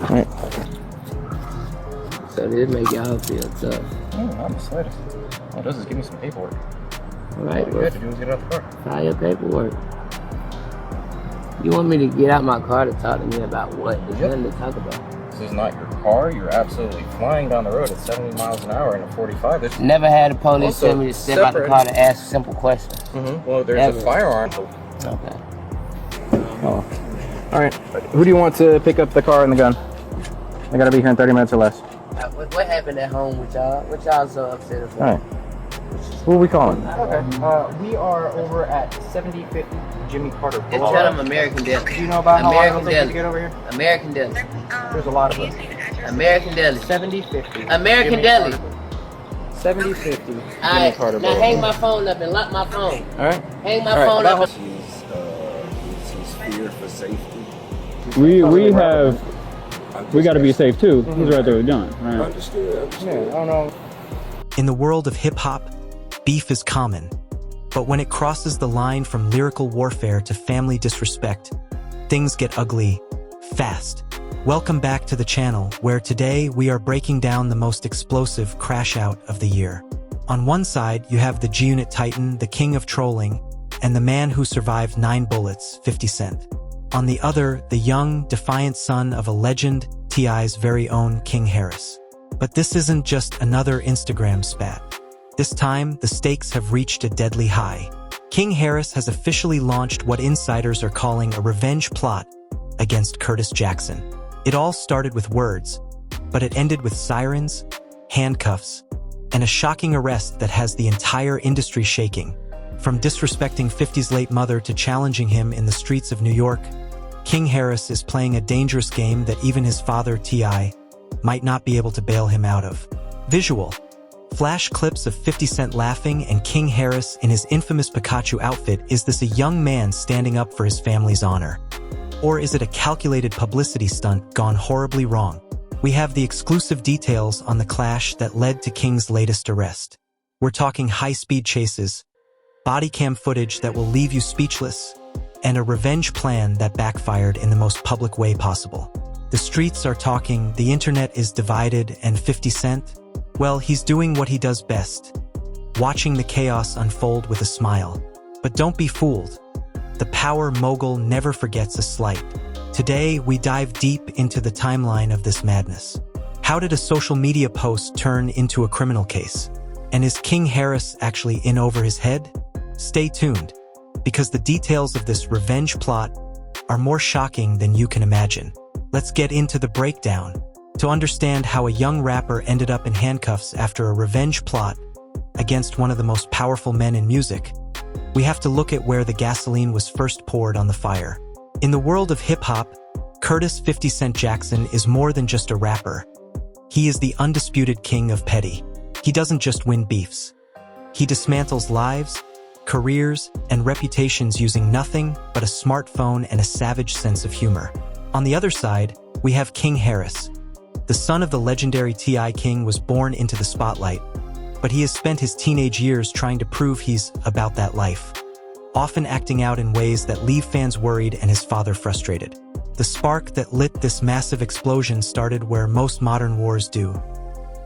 Right. So this make y'all feel tough. No, not the slightest. All it does is give me some paperwork. All right, All you have to do is get it out the car. file your paperwork. You want me to get out my car to talk to me about what? There's nothing to talk about. This is not your car. You're absolutely flying down the road at 70 miles an hour in a 45. This Never had a police Also, tell me to step out the car to ask simple questions. Well, there's Ever. a firearm. Okay. Oh. All right. Who do you want to pick up the car and the gun? I gotta be here in 30 minutes or less. What happened at home with y'all? What y'all so upset about? All right. Who are we calling? Okay. We are over at 7050 Jimmy Carter Just Boulevard. tell them American Deli. Do you know about how long it'll American take you to Deli. get over here? American Deli. There's a lot of them. American Deli. 7050. American Jimmy Deli. Carter. 7050 Jimmy Alright, Carter now Boulevard. hang my phone up and lock my phone. All right. Hang my All right, phone about- up. He's feared for safety. We got to be safe too. He's right there with John. Right. Understood. Yeah, I don't know. In the world of hip-hop, beef is common. But when it crosses the line from lyrical warfare to family disrespect, things get ugly fast. Welcome back to the channel, where today we are breaking down the most explosive crash out of the year. On one side, you have the G-Unit Titan, the king of trolling, and the man who survived 9 bullets, 50 Cent. On the other, the young, defiant son of a legend, T.I.'s very own King Harris. But this isn't just another Instagram spat. This time, the stakes have reached a deadly high. King Harris has officially launched what insiders are calling a revenge plot against Curtis Jackson. It all started with words, but it ended with sirens, handcuffs, and a shocking arrest that has the entire industry shaking. From disrespecting 50's late mother to challenging him in the streets of New York, King Harris is playing a dangerous game that even his father, T.I., might not be able to bail him out of. Visual. Flash clips of 50 Cent laughing and King Harris in his infamous Pikachu outfit. Is this a young man standing up for his family's honor? Or is it a calculated publicity stunt gone horribly wrong? We have the exclusive details on the clash that led to King's latest arrest. We're talking high-speed chases, body cam footage that will leave you speechless, and a revenge plan that backfired in the most public way possible. The streets are talking, the internet is divided, and 50 Cent? Well, he's doing what he does best, watching the chaos unfold with a smile. But don't be fooled. The power mogul never forgets a slight. Today, we dive deep into the timeline of this madness. How did a social media post turn into a criminal case? And is King Harris actually in over his head? Stay tuned, because the details of this revenge plot are more shocking than you can imagine. Let's get into the breakdown. To understand how a young rapper ended up in handcuffs after a revenge plot against one of the most powerful men in music, we have to look at where the gasoline was first poured on the fire. In the world of hip-hop, Curtis 50 Cent Jackson is more than just a rapper. He is the undisputed king of petty. He doesn't just win beefs. He dismantles lives, careers, and reputations using nothing but a smartphone and a savage sense of humor. On the other side, we have King Harris. The son of the legendary T.I. King was born into the spotlight, but he has spent his teenage years trying to prove he's about that life, often acting out in ways that leave fans worried and his father frustrated. The spark that lit this massive explosion started where most modern wars do: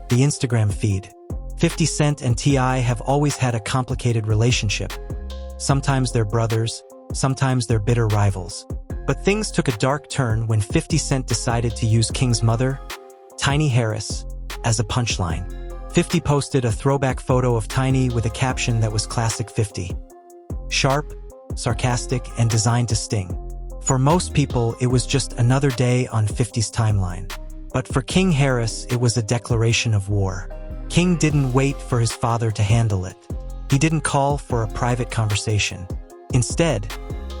the Instagram feed. 50 Cent and T.I. have always had a complicated relationship. Sometimes they're brothers, sometimes they're bitter rivals. But things took a dark turn when 50 Cent decided to use King's mother, Tiny Harris, as a punchline. 50 posted a throwback photo of Tiny with a caption that was classic 50. Sharp, sarcastic, and designed to sting. For most people, it was just another day on 50's timeline. But for King Harris, it was a declaration of war. King didn't wait for his father to handle it. He didn't call for a private conversation. Instead,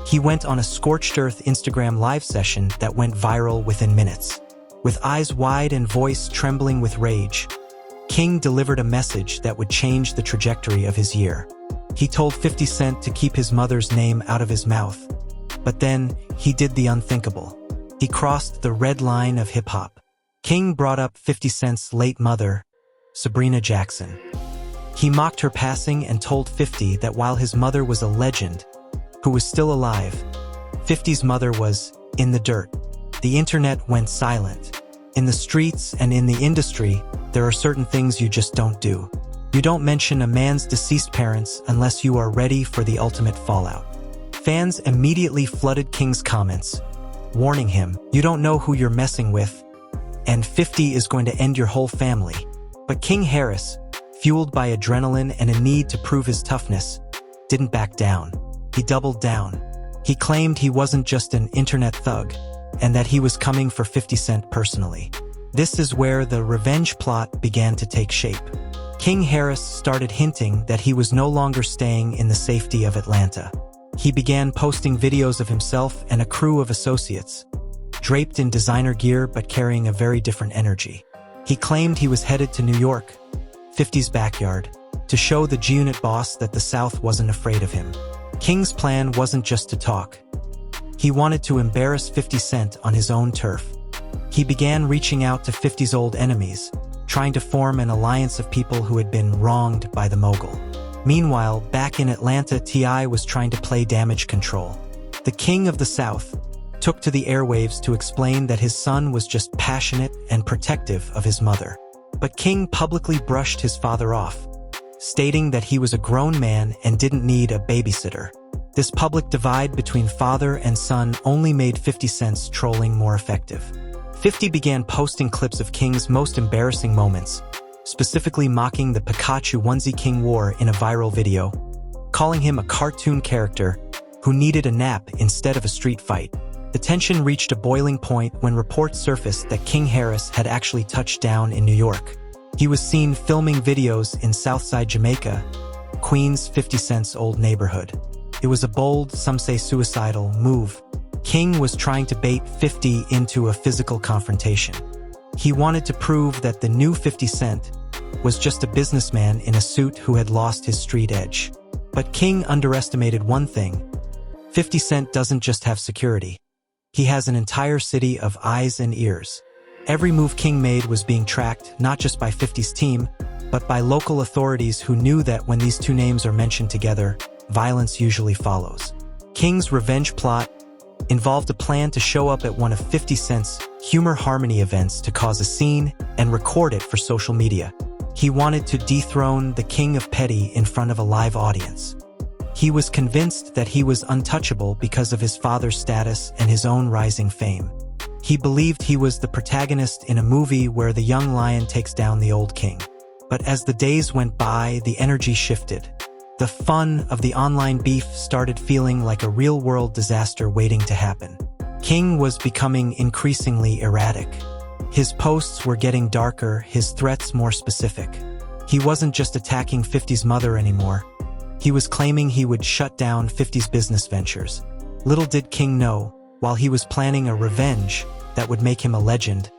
he went on a scorched earth Instagram live session that went viral within minutes. With eyes wide and voice trembling with rage, King delivered a message that would change the trajectory of his year. He told 50 Cent to keep his mother's name out of his mouth. But then, he did the unthinkable. He crossed the red line of hip-hop. King brought up 50 Cent's late mother, Sabrina Jackson. He mocked her passing and told 50 that while his mother was a legend who was still alive, 50's mother was in the dirt. The internet went silent. In the streets and in the industry, there are certain things you just don't do. You don't mention a man's deceased parents unless you are ready for the ultimate fallout. Fans immediately flooded King's comments, warning him, "You don't know who you're messing with, and 50 is going to end your whole family." But King Harris, fueled by adrenaline and a need to prove his toughness, didn't back down. He doubled down. He claimed he wasn't just an internet thug, and that he was coming for 50 Cent personally. This is where the revenge plot began to take shape. King Harris started hinting that he was no longer staying in the safety of Atlanta. He began posting videos of himself and a crew of associates, draped in designer gear but carrying a very different energy. He claimed he was headed to New York, 50's backyard, to show the G-Unit boss that the South wasn't afraid of him. King's plan wasn't just to talk. He wanted to embarrass 50 Cent on his own turf. He began reaching out to 50's old enemies, trying to form an alliance of people who had been wronged by the mogul. Meanwhile, back in Atlanta, T.I. was trying to play damage control. The King of the South took to the airwaves to explain that his son was just passionate and protective of his mother. But King publicly brushed his father off, stating that he was a grown man and didn't need a babysitter. This public divide between father and son only made 50 Cent's trolling more effective. 50 began posting clips of King's most embarrassing moments, specifically mocking the Pikachu onesie King wore in a viral video, calling him a cartoon character who needed a nap instead of a street fight. The tension reached a boiling point when reports surfaced that King Harris had actually touched down in New York. He was seen filming videos in Southside Jamaica, Queens, 50 Cent's old neighborhood. It was a bold, some say suicidal, move. King was trying to bait 50 into a physical confrontation. He wanted to prove that the new 50 Cent was just a businessman in a suit who had lost his street edge. But King underestimated one thing. 50 Cent doesn't just have security. He has an entire city of eyes and ears. Every move King made was being tracked, not just by 50's team, but by local authorities who knew that when these two names are mentioned together, violence usually follows. King's revenge plot involved a plan to show up at one of 50 Cent's Humor Harmony events to cause a scene and record it for social media. He wanted to dethrone the King of Petty in front of a live audience. He was convinced that he was untouchable because of his father's status and his own rising fame. He believed he was the protagonist in a movie where the young lion takes down the old king. But as the days went by, the energy shifted. The fun of the online beef started feeling like a real-world disaster waiting to happen. King was becoming increasingly erratic. His posts were getting darker, his threats more specific. He wasn't just attacking 50's mother anymore. He was claiming he would shut down 50's business ventures. Little did King know, while he was planning a revenge that would make him a legend,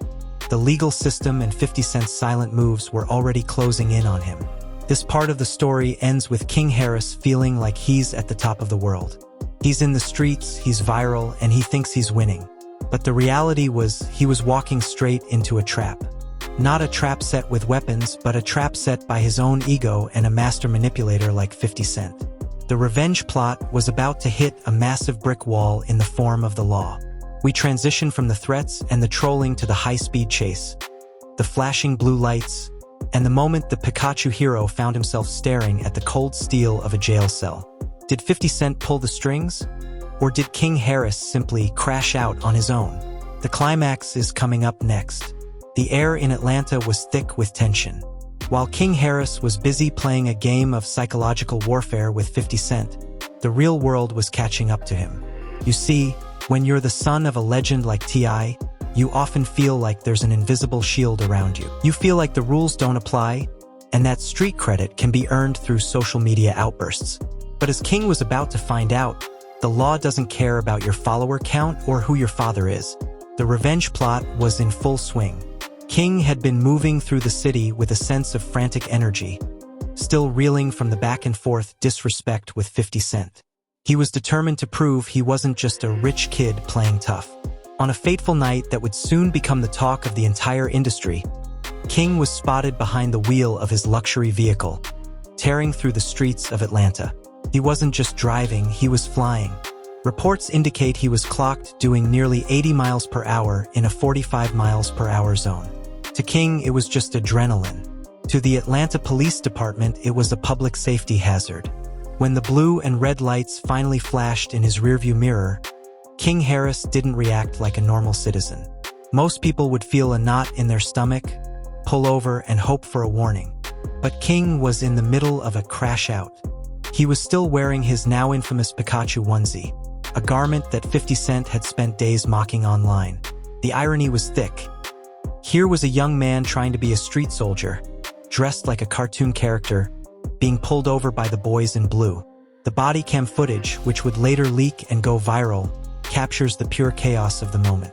the legal system and 50 Cent's silent moves were already closing in on him. This part of the story ends with King Harris feeling like he's at the top of the world. He's in the streets, he's viral, and he thinks he's winning. But the reality was he was walking straight into a trap. Not a trap set with weapons, but a trap set by his own ego and a master manipulator like 50 Cent. The revenge plot was about to hit a massive brick wall in the form of the law. We transition from the threats and the trolling to the high-speed chase, the flashing blue lights, and the moment the Pikachu hero found himself staring at the cold steel of a jail cell. Did 50 Cent pull the strings? Or did King Harris simply crash out on his own? The climax is coming up next. The air in Atlanta was thick with tension. While King Harris was busy playing a game of psychological warfare with 50 Cent, the real world was catching up to him. You see, when you're the son of a legend like T.I., you often feel like there's an invisible shield around you. You feel like the rules don't apply, and that street credit can be earned through social media outbursts. But as King was about to find out, the law doesn't care about your follower count or who your father is. The revenge plot was in full swing. King had been moving through the city with a sense of frantic energy, still reeling from the back-and-forth disrespect with 50 Cent. He was determined to prove he wasn't just a rich kid playing tough. On a fateful night that would soon become the talk of the entire industry, King was spotted behind the wheel of his luxury vehicle, tearing through the streets of Atlanta. He wasn't just driving, he was flying. Reports indicate he was clocked doing nearly 80 miles per hour in a 45 miles per hour zone. To King, it was just adrenaline. To the Atlanta Police Department, it was a public safety hazard. When the blue and red lights finally flashed in his rearview mirror, King Harris didn't react like a normal citizen. Most people would feel a knot in their stomach, pull over, and hope for a warning. But King was in the middle of a crash out. He was still wearing his now infamous Pikachu onesie, a garment that 50 Cent had spent days mocking online. The irony was thick. Here was a young man trying to be a street soldier, dressed like a cartoon character, being pulled over by the boys in blue. The body cam footage, which would later leak and go viral, captures the pure chaos of the moment.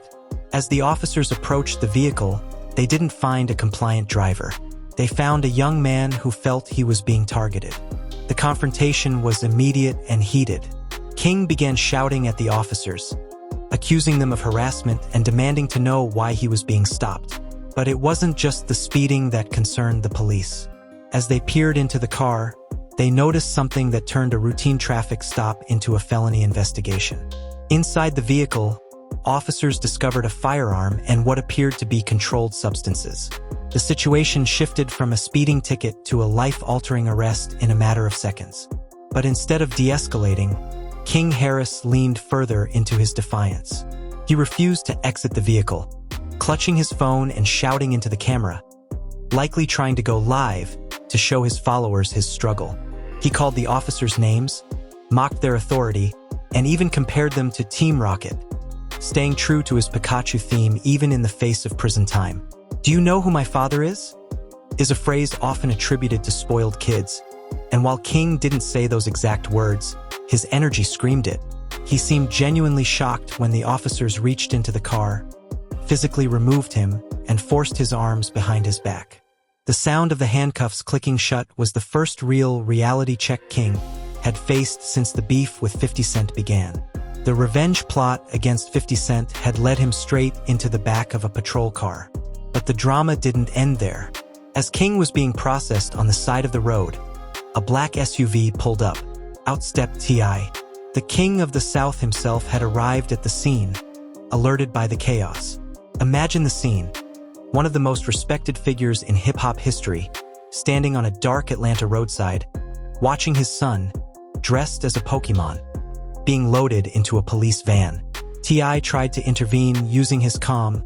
As the officers approached the vehicle, they didn't find a compliant driver. They found a young man who felt he was being targeted. The confrontation was immediate and heated. King began shouting at the officers, accusing them of harassment and demanding to know why he was being stopped. But it wasn't just the speeding that concerned the police. As they peered into the car, they noticed something that turned a routine traffic stop into a felony investigation. Inside the vehicle, officers discovered a firearm and what appeared to be controlled substances. The situation shifted from a speeding ticket to a life-altering arrest in a matter of seconds. But instead of de-escalating, King Harris leaned further into his defiance. He refused to exit the vehicle, clutching his phone and shouting into the camera, likely trying to go live to show his followers his struggle. He called the officers names, mocked their authority, and even compared them to Team Rocket, staying true to his Pikachu theme even in the face of prison time. "Do you know who my father is?" is a phrase often attributed to spoiled kids. And while King didn't say those exact words, his energy screamed it. He seemed genuinely shocked when the officers reached into the car, physically removed him, and forced his arms behind his back. The sound of the handcuffs clicking shut was the first real reality check King had faced since the beef with 50 Cent began. The revenge plot against 50 Cent had led him straight into the back of a patrol car. But the drama didn't end there. As King was being processed on the side of the road, a black SUV pulled up. Out stepped T.I. The King of the South himself had arrived at the scene, alerted by the chaos. Imagine the scene. One of the most respected figures in hip-hop history, standing on a dark Atlanta roadside, watching his son, dressed as a Pokemon, being loaded into a police van. T.I. tried to intervene using his calm,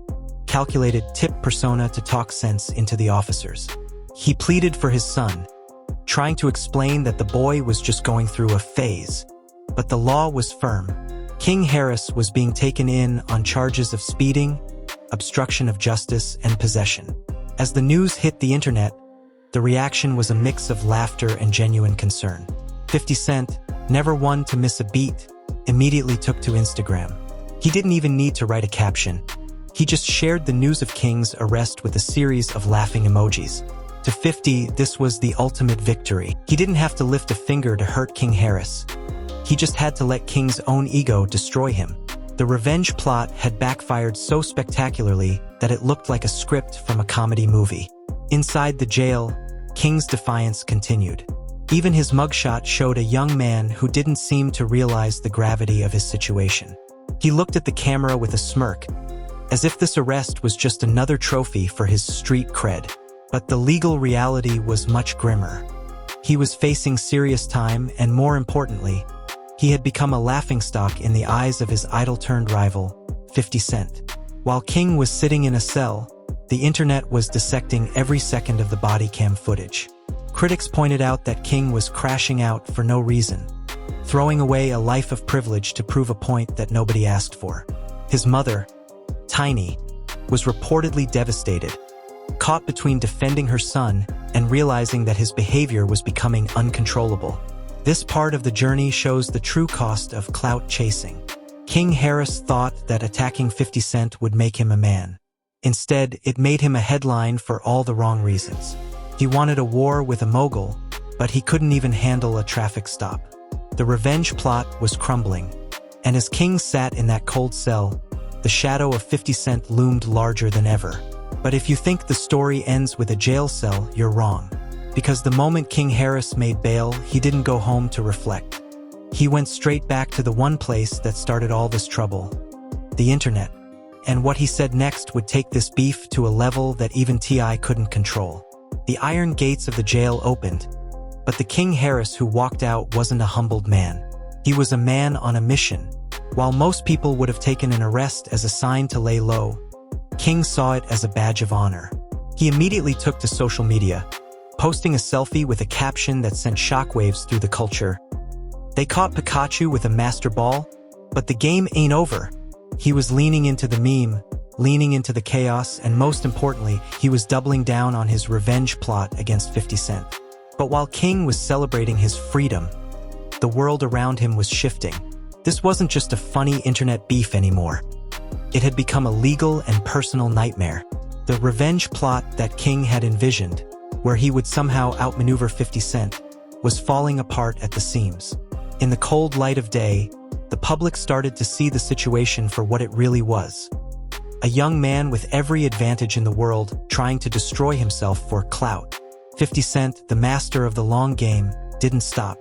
calculated tip persona to talk sense into the officers. He pleaded for his son, trying to explain that the boy was just going through a phase. But the law was firm. King Harris was being taken in on charges of speeding, obstruction of justice, and possession. As the news hit the internet, the reaction was a mix of laughter and genuine concern. 50 Cent, never one to miss a beat, immediately took to Instagram. He didn't even need to write a caption. He just shared the news of King's arrest with a series of laughing emojis. To 50, this was the ultimate victory. He didn't have to lift a finger to hurt King Harris. He just had to let King's own ego destroy him. The revenge plot had backfired so spectacularly that it looked like a script from a comedy movie. Inside the jail, King's defiance continued. Even his mugshot showed a young man who didn't seem to realize the gravity of his situation. He looked at the camera with a smirk, as if this arrest was just another trophy for his street cred. But the legal reality was much grimmer. He was facing serious time, and more importantly, he had become a laughingstock in the eyes of his idol-turned-rival, 50 Cent. While King was sitting in a cell, the internet was dissecting every second of the body cam footage. Critics pointed out that King was crashing out for no reason, throwing away a life of privilege to prove a point that nobody asked for. His mother, Tiny, was reportedly devastated, caught between defending her son and realizing that his behavior was becoming uncontrollable. This part of the journey shows the true cost of clout chasing. King Harris thought that attacking 50 Cent would make him a man. Instead, it made him a headline for all the wrong reasons. He wanted a war with a mogul, but he couldn't even handle a traffic stop. The revenge plot was crumbling, and as King sat in that cold cell, the shadow of 50 Cent loomed larger than ever. But if you think the story ends with a jail cell, you're wrong. Because the moment King Harris made bail, he didn't go home to reflect. He went straight back to the one place that started all this trouble, the internet. And what he said next would take this beef to a level that even T.I. couldn't control. The iron gates of the jail opened, but the King Harris who walked out wasn't a humbled man. He was a man on a mission. While most people would have taken an arrest as a sign to lay low, King saw it as a badge of honor. He immediately took to social media, posting a selfie with a caption that sent shockwaves through the culture. They caught Pikachu with a master ball, but the game ain't over. He was leaning into the meme, leaning into the chaos, and most importantly, he was doubling down on his revenge plot against 50 Cent. But while King was celebrating his freedom, the world around him was shifting. This wasn't just a funny internet beef anymore. It had become a legal and personal nightmare. The revenge plot that King had envisioned, where he would somehow outmaneuver 50 Cent, was falling apart at the seams. In the cold light of day, the public started to see the situation for what it really was. A young man with every advantage in the world trying to destroy himself for clout. 50 Cent, the master of the long game, didn't stop.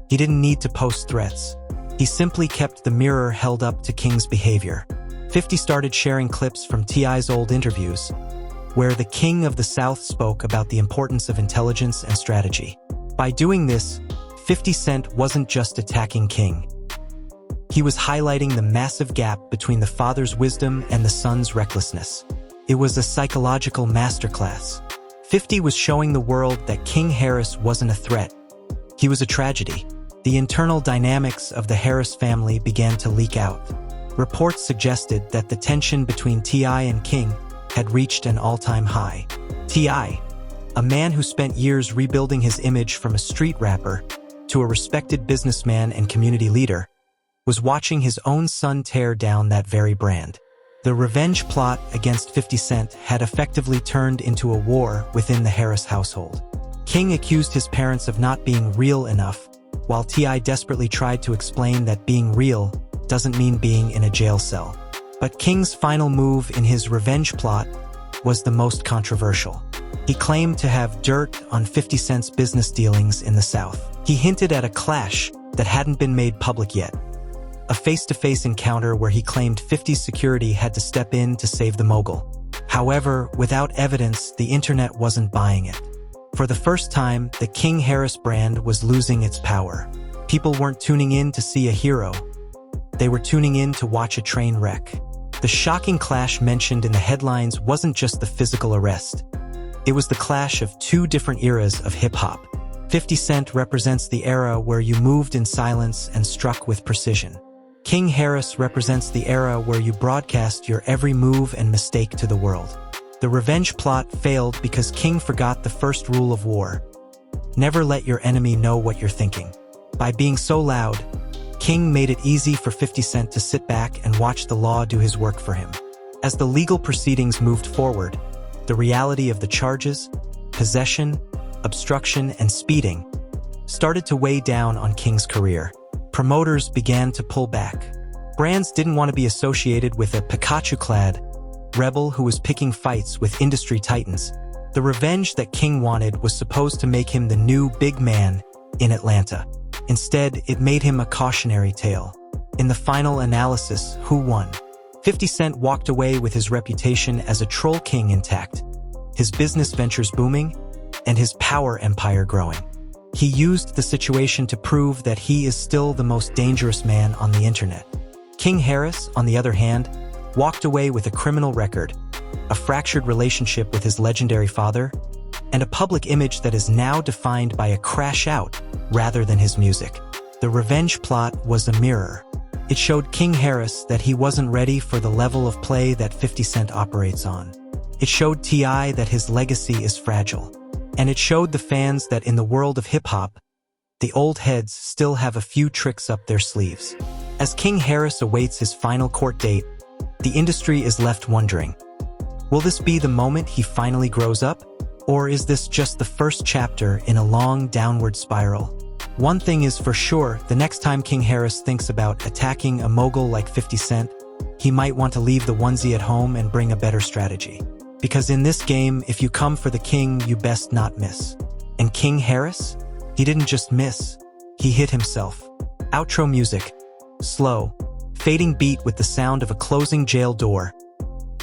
He didn't need to post threats. He simply kept the mirror held up to King's behavior. 50 started sharing clips from T.I.'s old interviews, where the King of the South spoke about the importance of intelligence and strategy. By doing this, 50 Cent wasn't just attacking King. He was highlighting the massive gap between the father's wisdom and the son's recklessness. It was a psychological masterclass. 50 was showing the world that King Harris wasn't a threat. He was a tragedy. The internal dynamics of the Harris family began to leak out. Reports suggested that the tension between T.I. and King had reached an all-time high. T.I., a man who spent years rebuilding his image from a street rapper to a respected businessman and community leader, was watching his own son tear down that very brand. The revenge plot against 50 Cent had effectively turned into a war within the Harris household. King accused his parents of not being real enough, while T.I. desperately tried to explain that being real doesn't mean being in a jail cell. But King's final move in his revenge plot was the most controversial. He claimed to have dirt on 50 Cent's business dealings in the South. He hinted at a clash that hadn't been made public yet. A face-to-face encounter where he claimed 50's security had to step in to save the mogul. However, without evidence, the internet wasn't buying it. For the first time, the King Harris brand was losing its power. People weren't tuning in to see a hero. They were tuning in to watch a train wreck. The shocking clash mentioned in the headlines wasn't just the physical arrest. It was the clash of two different eras of hip-hop. 50 Cent represents the era where you moved in silence and struck with precision. King Harris represents the era where you broadcast your every move and mistake to the world. The revenge plot failed because King forgot the first rule of war. Never let your enemy know what you're thinking. By being so loud, King made it easy for 50 Cent to sit back and watch the law do his work for him. As the legal proceedings moved forward, the reality of the charges, possession, obstruction, and speeding started to weigh down on King's career. Promoters began to pull back. Brands didn't want to be associated with a Pikachu-clad rebel who was picking fights with industry titans. The revenge that King wanted was supposed to make him the new big man in Atlanta. Instead, it made him a cautionary tale. In the final analysis, who won? 50 Cent walked away with his reputation as a troll king intact, his business ventures booming, and his power empire growing. He used the situation to prove that he is still the most dangerous man on the internet. King Harris, on the other hand, walked away with a criminal record, a fractured relationship with his legendary father, and a public image that is now defined by a crash out rather than his music. The revenge plot was a mirror. It showed King Harris that he wasn't ready for the level of play that 50 Cent operates on. It showed T.I. that his legacy is fragile. And it showed the fans that in the world of hip-hop, the old heads still have a few tricks up their sleeves. As King Harris awaits his final court date, the industry is left wondering, will this be the moment he finally grows up? Or is this just the first chapter in a long downward spiral? One thing is for sure, the next time King Harris thinks about attacking a mogul like 50 Cent, he might want to leave the onesie at home and bring a better strategy. Because in this game, if you come for the king, you best not miss. And King Harris? He didn't just miss, he hit himself. Outro music. Slow, fading beat with the sound of a closing jail door.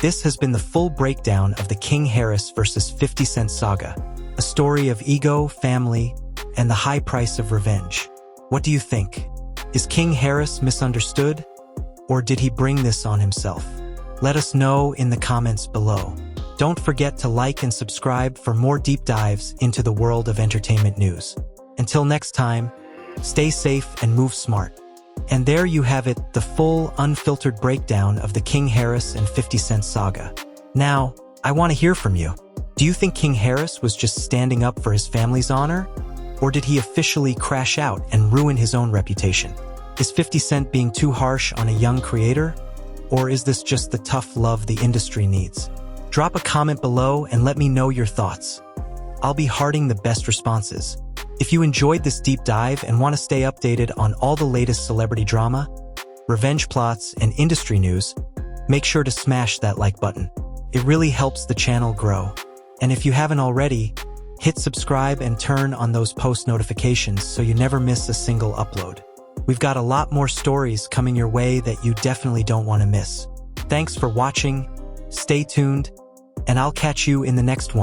This has been the full breakdown of the King Harris vs. 50 Cent saga, a story of ego, family, and the high price of revenge. What do you think? Is King Harris misunderstood? Or did he bring this on himself? Let us know in the comments below. Don't forget to like and subscribe for more deep dives into the world of entertainment news. Until next time, stay safe and move smart. And there you have it, the full, unfiltered breakdown of the King Harris and 50 Cent saga. Now, I want to hear from you. Do you think King Harris was just standing up for his family's honor? Or did he officially crash out and ruin his own reputation? Is 50 Cent being too harsh on a young creator? Or is this just the tough love the industry needs? Drop a comment below and let me know your thoughts. I'll be hearting the best responses. If you enjoyed this deep dive and want to stay updated on all the latest celebrity drama, revenge plots, and industry news, make sure to smash that like button. It really helps the channel grow. And if you haven't already, hit subscribe and turn on those post notifications so you never miss a single upload. We've got a lot more stories coming your way that you definitely don't want to miss. Thanks for watching, stay tuned, and I'll catch you in the next one.